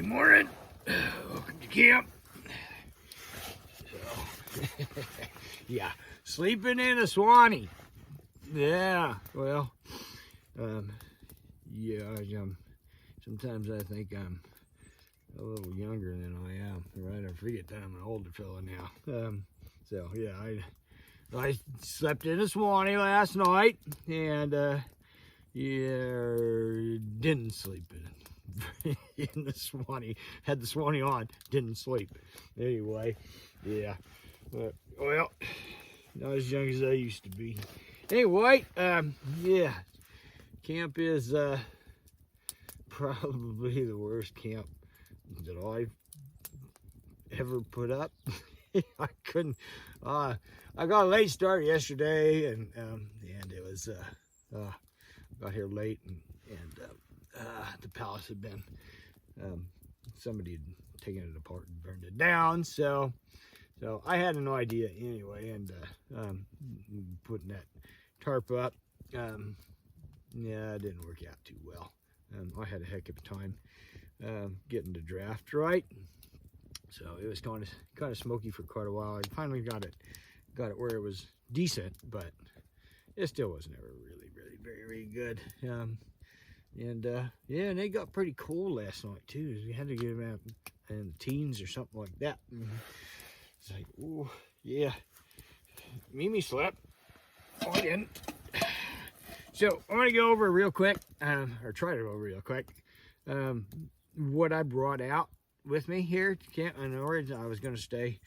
Good morning. Welcome to camp. So, yeah, sleeping in a Swanee. Yeah, well, yeah, sometimes I think I'm a little younger than I am. Right, I forget that I'm an older fella now. So yeah, I slept in a Swanee last night, and yeah, didn't sleep in the Swanee. Had the Swanee on, didn't sleep. Anyway, yeah, but, well, not as young as I used to be. Anyway, yeah, camp is probably the worst camp that I've ever put up. I couldn't. I got a late start yesterday, and it was got here late, and the palace had been somebody had taken it apart and burned it down. So I had no idea anyway, and putting that tarp up, yeah, it didn't work out too well. I had a heck of a time getting the draft right. So it was kind of smoky for quite a while. I finally got it where it was decent, but it still wasn't ever really very good. Yeah, and they got pretty cold last night too. We had to get them out in the teens or something like that. It's like, oh yeah, Mimi slept. Oh, I didn't. So I'm gonna go over real quick, or try to go over real quick, what I brought out with me here to camp. In origin, I was going to stay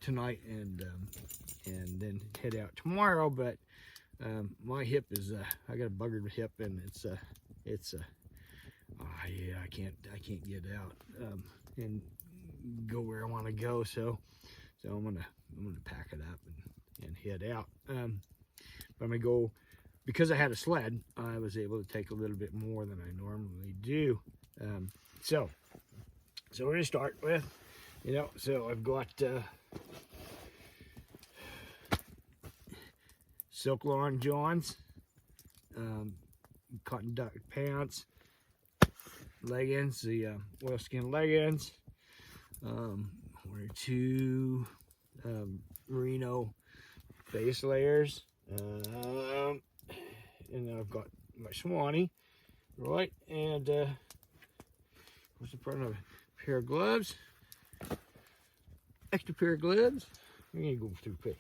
tonight and then head out tomorrow, but my hip is I got a buggered hip, and it's yeah, I can't get out and go where I want to go, so I'm gonna pack it up and head out. But I'm gonna go, because I had a sled, I was able to take a little bit more than I normally do. So we're gonna start with, so I've got silk Long Johns, cotton duck pants, leggings, the oilskin leggings, one or two merino base layers, and then I've got my Swanee, right, and what's the front of it? Pair of gloves, extra pair of gloves. I'm gonna go through quick.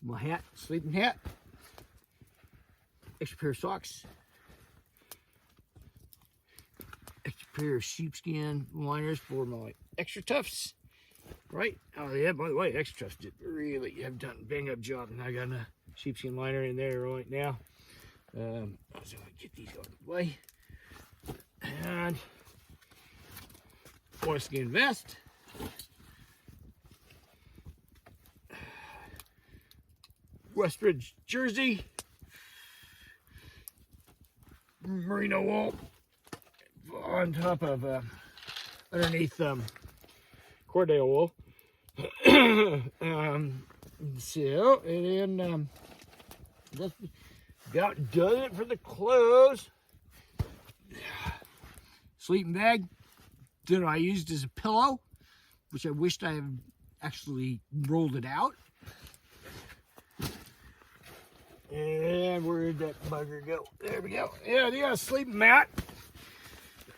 My hat, sleeping hat, extra pair of socks, extra pair of sheepskin liners for my extra toughs. Right? Oh yeah, by the way, extra toughs did really have done a bang up job, and I got a sheepskin liner in there right now. So I'm gonna get these out of the way. And oilskin vest, Westridge jersey, merino wool on top of underneath Cordell wool. So, and then just about done it for the clothes. Sleeping bag that I used as a pillow, which I wished I had actually rolled it out. And where'd that bugger go? There we go. Yeah, they got a sleeping mat,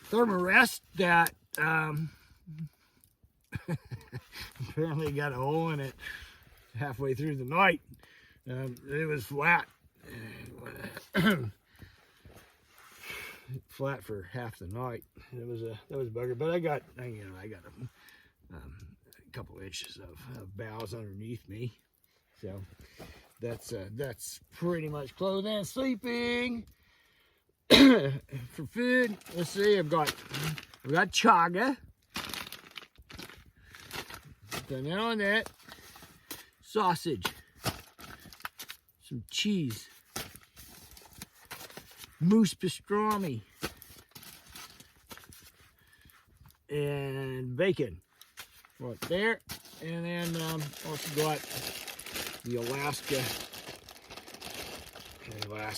Thermarest that apparently got a hole in it halfway through the night. It was flat. Flat for half the night. That was a bugger, but I got a couple inches of boughs underneath me, so that's pretty much clothing and sleeping. For food, let's see, I've got chaga, done on that, sausage, some cheese, moose pastrami, and bacon right there. And then also got the Alaska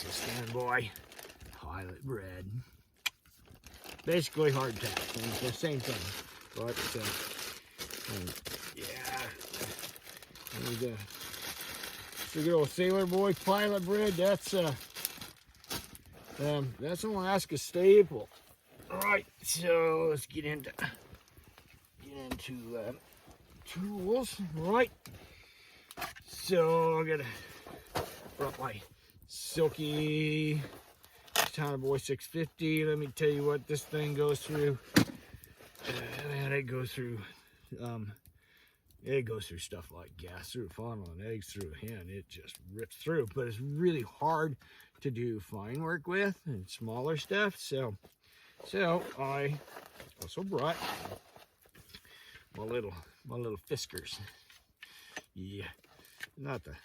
Standby pilot bread. basically hardtack, and it's the same thing, right? So, yeah, and it's a good old Sailor Boy pilot bread. That's an Alaska staple. All right, so let's get into tools. All right, so I gotta brought my silky Katana Boy 650. Let me tell you what this thing goes through. Man, it goes through stuff like gas through a funnel and eggs through a hen. It just rips through, but it's really hard to do fine work with and smaller stuff. So I also brought my little Fiskars. Yeah, not the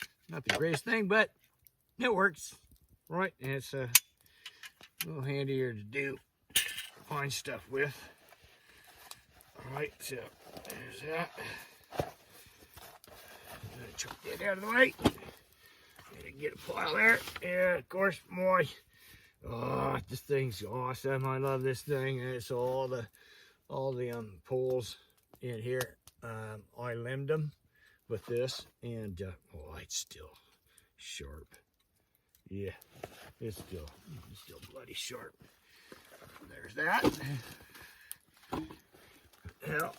greatest thing, but it works, right? And it's a little handier to do fine stuff with. All right, so there's that. I'm gonna chuck that out of the way. Get a pile there. Yeah, of course, this thing's awesome. I love this thing. And it's all the poles in here. I limbed them with this, and it's still sharp. Yeah, it's still bloody sharp. There's that. Now,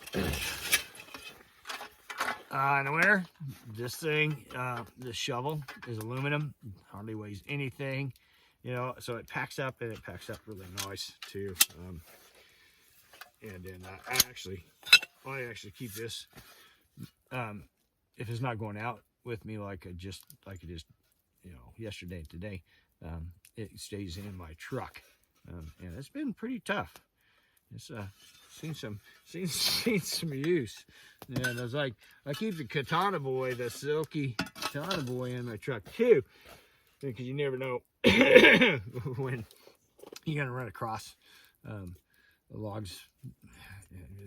in the winter, this thing, this shovel is aluminum, hardly weighs anything, you know, so it packs up, and it packs up really nice too. And then I actually keep this, if it's not going out with me like it is, you know, yesterday and today, it stays in my truck, and it's been pretty tough. It's seen some use. And I was like, I keep the Katana Boy, the silky Katana Boy, in my truck too, because you never know when you're gonna run across the logs.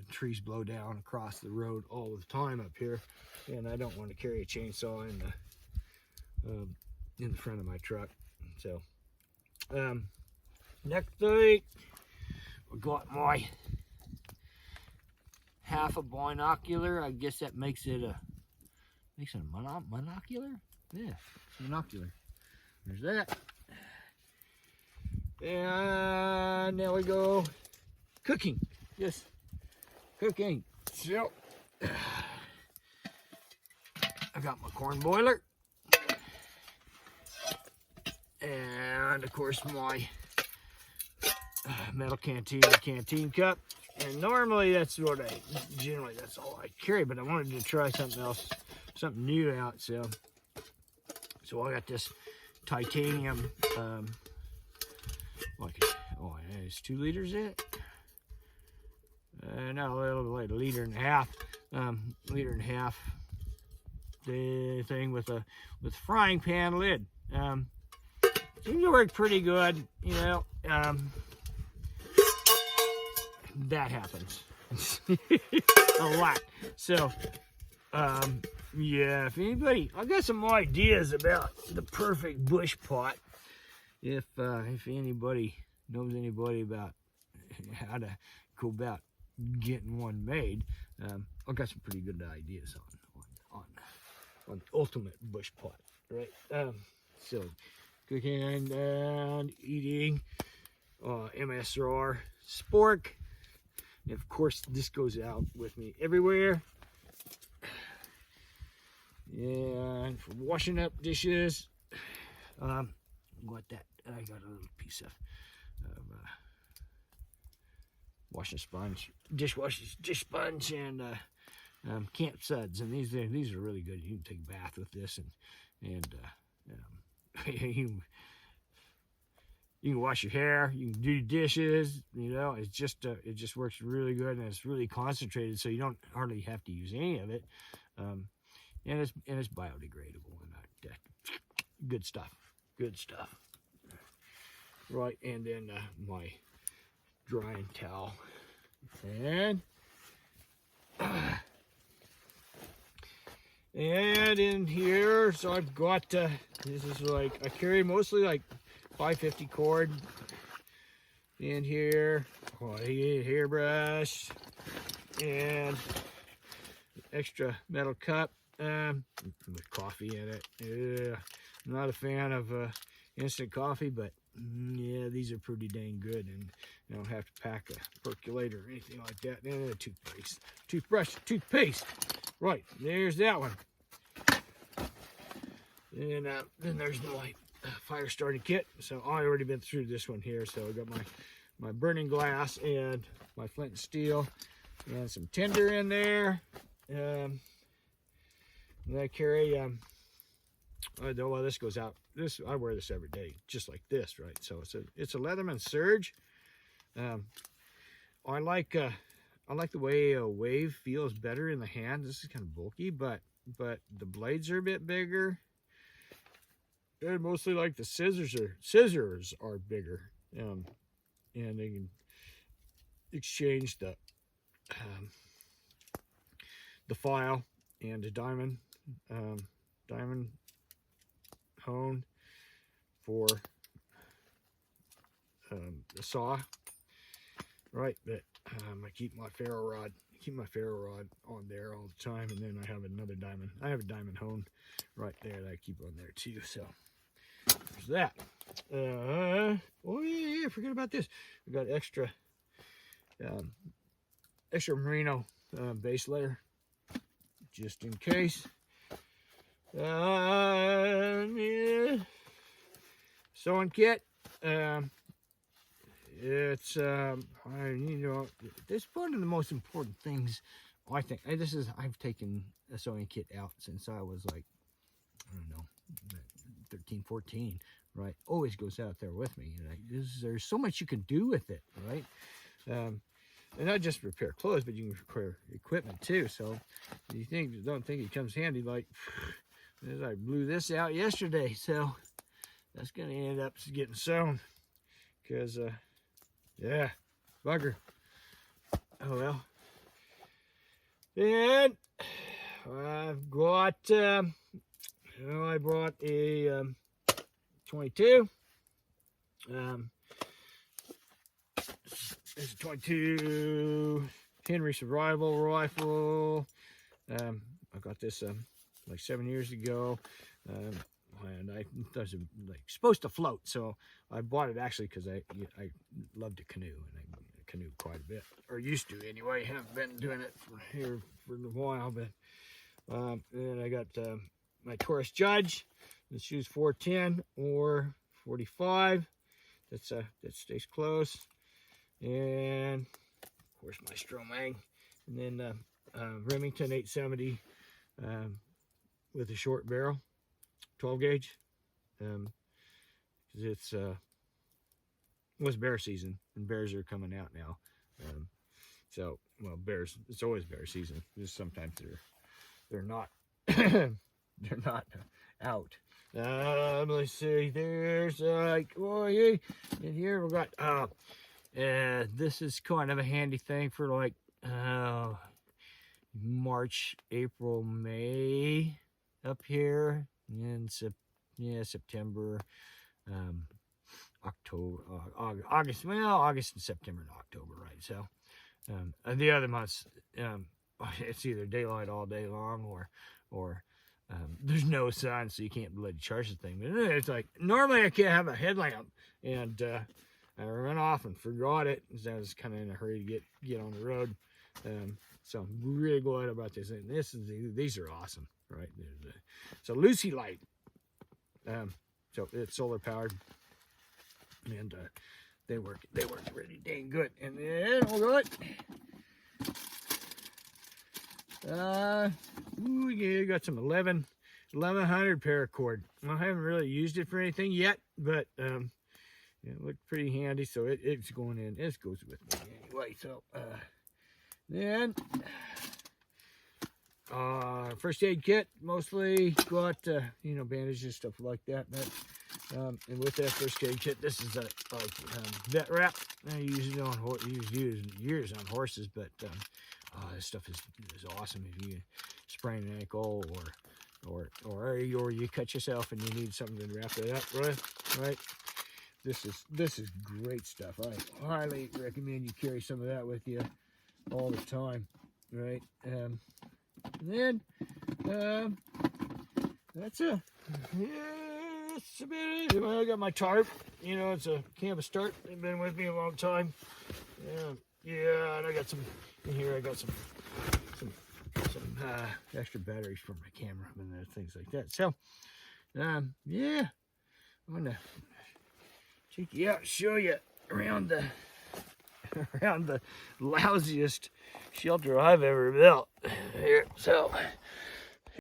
Trees blow down across the road all the time up here, and I don't want to carry a chainsaw in the front of my truck. So next thing, we got my half a binocular. I guess that makes it a monocular. Yeah, it's monocular. There's that. And now we go cooking. Yes, cooking. So I got my corn boiler, and of course my metal canteen cup. And normally that's all I carry, but I wanted to try something else, something new out. So I got this titanium, it's 2 liters in it. No, a little like a liter and a half. The thing with a frying pan lid. Seems to work pretty good, you know. That happens a lot. So yeah, if anybody, I got some ideas about the perfect bush pot. If anybody knows anybody about how to go about getting one made, I've got some pretty good ideas on ultimate bush pot, right? So cooking and eating MSR spork. And of course, this goes out with me everywhere. And for washing up dishes, I got a little piece of washing sponge, dish sponge, and camp suds. And these are really good. You can take a bath with this, and you can wash your hair, you can do dishes, you know. It just works really good, and it's really concentrated, so you don't hardly have to use any of it. And it's biodegradable, and good stuff. Right, and then my drying towel, and in here, so I've got this is like, I carry mostly like 550 cord in here, hairbrush, and extra metal cup with coffee in it. Yeah, I'm not a fan of instant coffee, but yeah, these are pretty dang good, and you don't have to pack a percolator or anything like that. And a toothpaste. Right, there's that one. And then there's my fire starting kit. So I already been through this one here. So I got my burning glass and my flint and steel and some tinder in there. And I carry well, this goes out. I wear this every day, just like this, right? So it's a Leatherman Surge. I like the way a wave feels better in the hand. This is kind of bulky, but the blades are a bit bigger. I mostly like the scissors are bigger, and they can exchange the file and the diamond hone for the saw, right? But I keep my ferro rod on there all the time, and then I have another diamond. I have a diamond hone right there that I keep on there too. So there's that. Oh yeah, forget about this. We got extra merino base layer just in case. Yeah. Sewing kit. It's it's one of the most important things, I think. I've taken a sewing kit out since I was like, I don't know, 13, 14, right? Always goes out there with me. And there's so much you can do with it, right? And not just repair clothes, but you can repair equipment too. So you don't think it comes handy. Like, I blew this out yesterday, so that's gonna end up getting sewn, because yeah, bugger. Oh well. And I've got I brought a 22. It's a 22 Henry survival rifle. I got this like 7 years ago, and I was like supposed to float, so I bought it actually because I love to canoe, and I canoe quite a bit, or used to anyway. Haven't been doing it here for a while, but and I got my Taurus Judge. Let's use 410 or 45. That stays close, and of course my Stromang, and then Remington 870 with a short barrel, 12 gauge. It's was bear season, and bears are coming out now. So, well, bears, it's always bear season. Just sometimes they're not they're not out. Let's see. There's like, oh yeah, in here we got this is kind of a handy thing for like March, April, May up here, and September, October, August. Well, August and September and October, right? So the other months, it's either daylight all day long, or there's no sun, so you can't really charge the thing. But it's like, normally I can't have a headlamp, and I ran off and forgot it, because I was kind of in a hurry to get on the road. So I'm really glad about this. And these are awesome, right? It's a Lucy light. So it's solar powered, and they work really dang good. And then hold on. Yeah, got some 1100 paracord. I haven't really used it for anything yet, but it looked pretty handy, so it's going in. It goes with me anyway. So then first aid kit, mostly got bandages, stuff like that. But and with that first aid kit, this is a vet wrap. I use it on years on horses, but this stuff is awesome if you sprain an ankle, or you cut yourself and you need something to wrap it up with, right? this is great stuff. I highly recommend you carry some of that with you all the time, right? And then that's about it. Well, I got my tarp. You know, it's a canvas tarp. They've been with me a long time. Yeah, and I got some in here. I got some extra batteries for my camera and things like that. So, yeah, I'm gonna take you out, show you around the lousiest shelter I've ever built here. So.